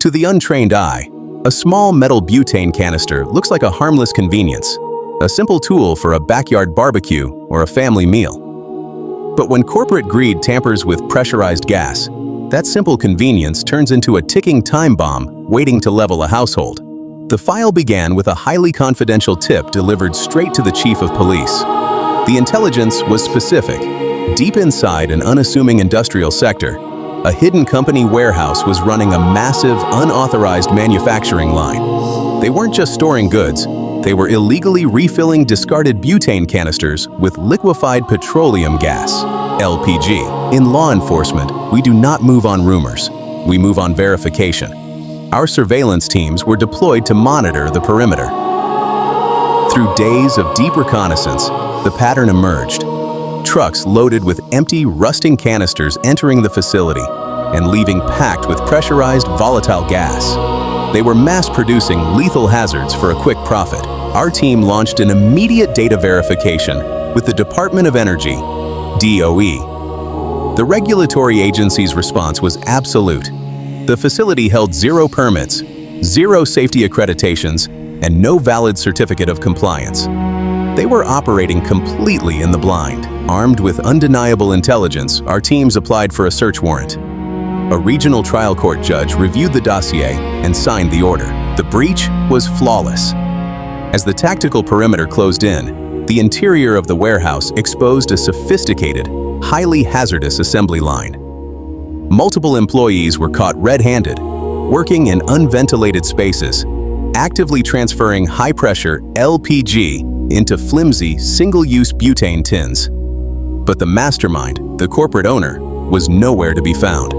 To the untrained eye, a small metal butane canister looks like a harmless convenience, a simple tool for a backyard barbecue or a family meal. But when corporate greed tampers with pressurized gas, that simple convenience turns into a ticking time bomb waiting to level a household. The file began with a highly confidential tip delivered straight to the chief of police. The intelligence was specific. Deep inside an unassuming industrial sector, a hidden company warehouse was running a massive, unauthorized manufacturing line. They weren't just storing goods, they were illegally refilling discarded butane canisters with liquefied petroleum gas, LPG. In law enforcement, we do not move on rumors, we move on verification. Our surveillance teams were deployed to monitor the perimeter. Through days of deep reconnaissance, the pattern emerged. Trucks loaded with empty, rusting canisters entering the facility and leaving packed with pressurized volatile gas. They were mass-producing lethal hazards for a quick profit. Our team launched an immediate data verification with the Department of Energy, DOE. The regulatory agency's response was absolute. The facility held 0 permits, 0 safety accreditations, and no valid certificate of compliance. They were operating completely in the blind. Armed with undeniable intelligence, our teams applied for a search warrant. A regional trial court judge reviewed the dossier and signed the order. The breach was flawless. As the tactical perimeter closed in, the interior of the warehouse exposed a sophisticated, highly hazardous assembly line. Multiple employees were caught red-handed, working in unventilated spaces, actively transferring high-pressure LPG into flimsy, single-use butane tins. But the mastermind, the corporate owner, was nowhere to be found.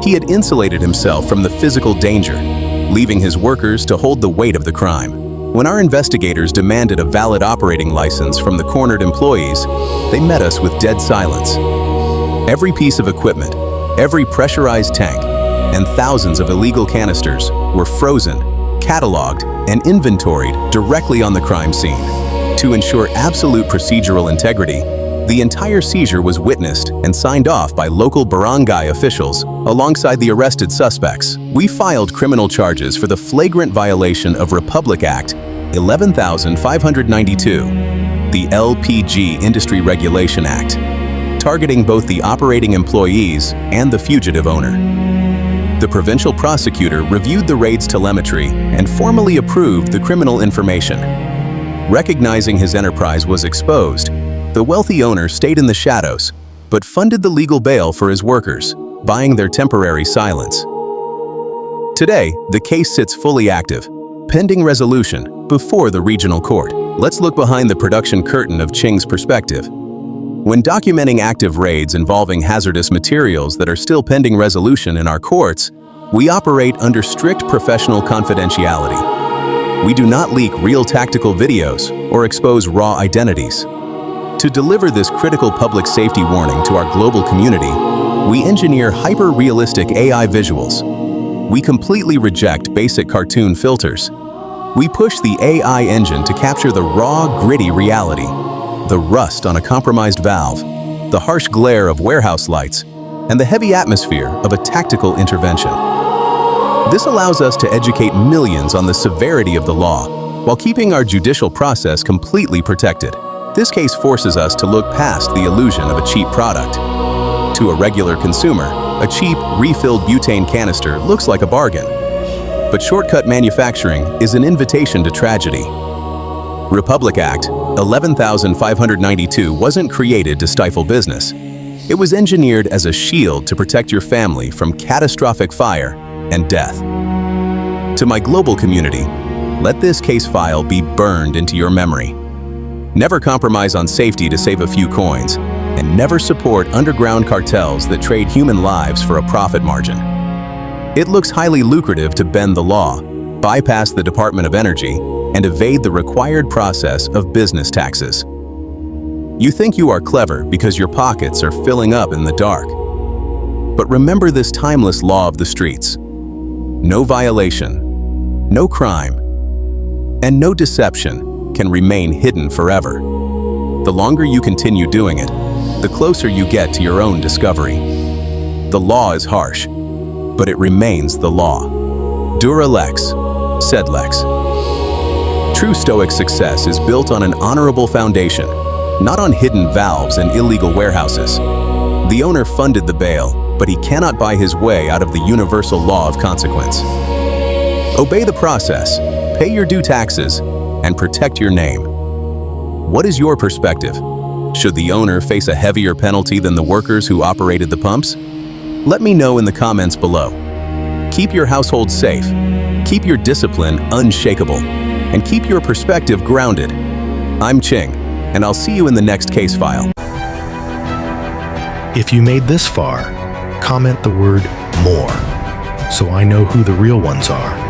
He had insulated himself from the physical danger, leaving his workers to hold the weight of the crime. When our investigators demanded a valid operating license from the cornered employees, they met us with dead silence. Every piece of equipment, every pressurized tank, and thousands of illegal canisters were frozen, cataloged, and inventoried directly on the crime scene. To ensure absolute procedural integrity, the entire seizure was witnessed and signed off by local barangay officials alongside the arrested suspects. We filed criminal charges for the flagrant violation of Republic Act 11,592, the LPG Industry Regulation Act, targeting both the operating employees and the fugitive owner. The provincial prosecutor reviewed the raid's telemetry and formally approved the criminal information. Recognizing his enterprise was exposed, the wealthy owner stayed in the shadows, but funded the legal bail for his workers, buying their temporary silence. Today, the case sits fully active, pending resolution before the regional court. Let's look behind the production curtain of Ching's perspective. When documenting active raids involving hazardous materials that are still pending resolution in our courts, we operate under strict professional confidentiality. We do not leak real tactical videos or expose raw identities. To deliver this critical public safety warning to our global community, we engineer hyper-realistic AI visuals. We completely reject basic cartoon filters. We push the AI engine to capture the raw, gritty reality. The rust on a compromised valve, the harsh glare of warehouse lights, and the heavy atmosphere of a tactical intervention. This allows us to educate millions on the severity of the law, while keeping our judicial process completely protected. This case forces us to look past the illusion of a cheap product. To a regular consumer, a cheap, refilled butane canister looks like a bargain. But shortcut manufacturing is an invitation to tragedy. Republic Act 11,592 wasn't created to stifle business. It was engineered as a shield to protect your family from catastrophic fire and death. To my global community, let this case file be burned into your memory. Never compromise on safety to save a few coins, and never support underground cartels that trade human lives for a profit margin. It looks highly lucrative to bend the law, bypass the Department of Energy, and evade the required process of business taxes. You think you are clever because your pockets are filling up in the dark. But remember this timeless law of the streets. No violation, no crime, and no deception can remain hidden forever. The longer you continue doing it, the closer you get to your own discovery. The law is harsh, but it remains the law. Dura-lex, sed-lex. True Stoic success is built on an honorable foundation, not on hidden valves and illegal warehouses. The owner funded the bail, but he cannot buy his way out of the universal law of consequence. Obey the process, pay your due taxes, and protect your name. What is your perspective? Should the owner face a heavier penalty than the workers who operated the pumps? Let me know in the comments below. Keep your household safe, keep your discipline unshakable, and keep your perspective grounded. I'm Ching, and I'll see you in the next case file. If you made this far, comment the word "more" so I know who the real ones are.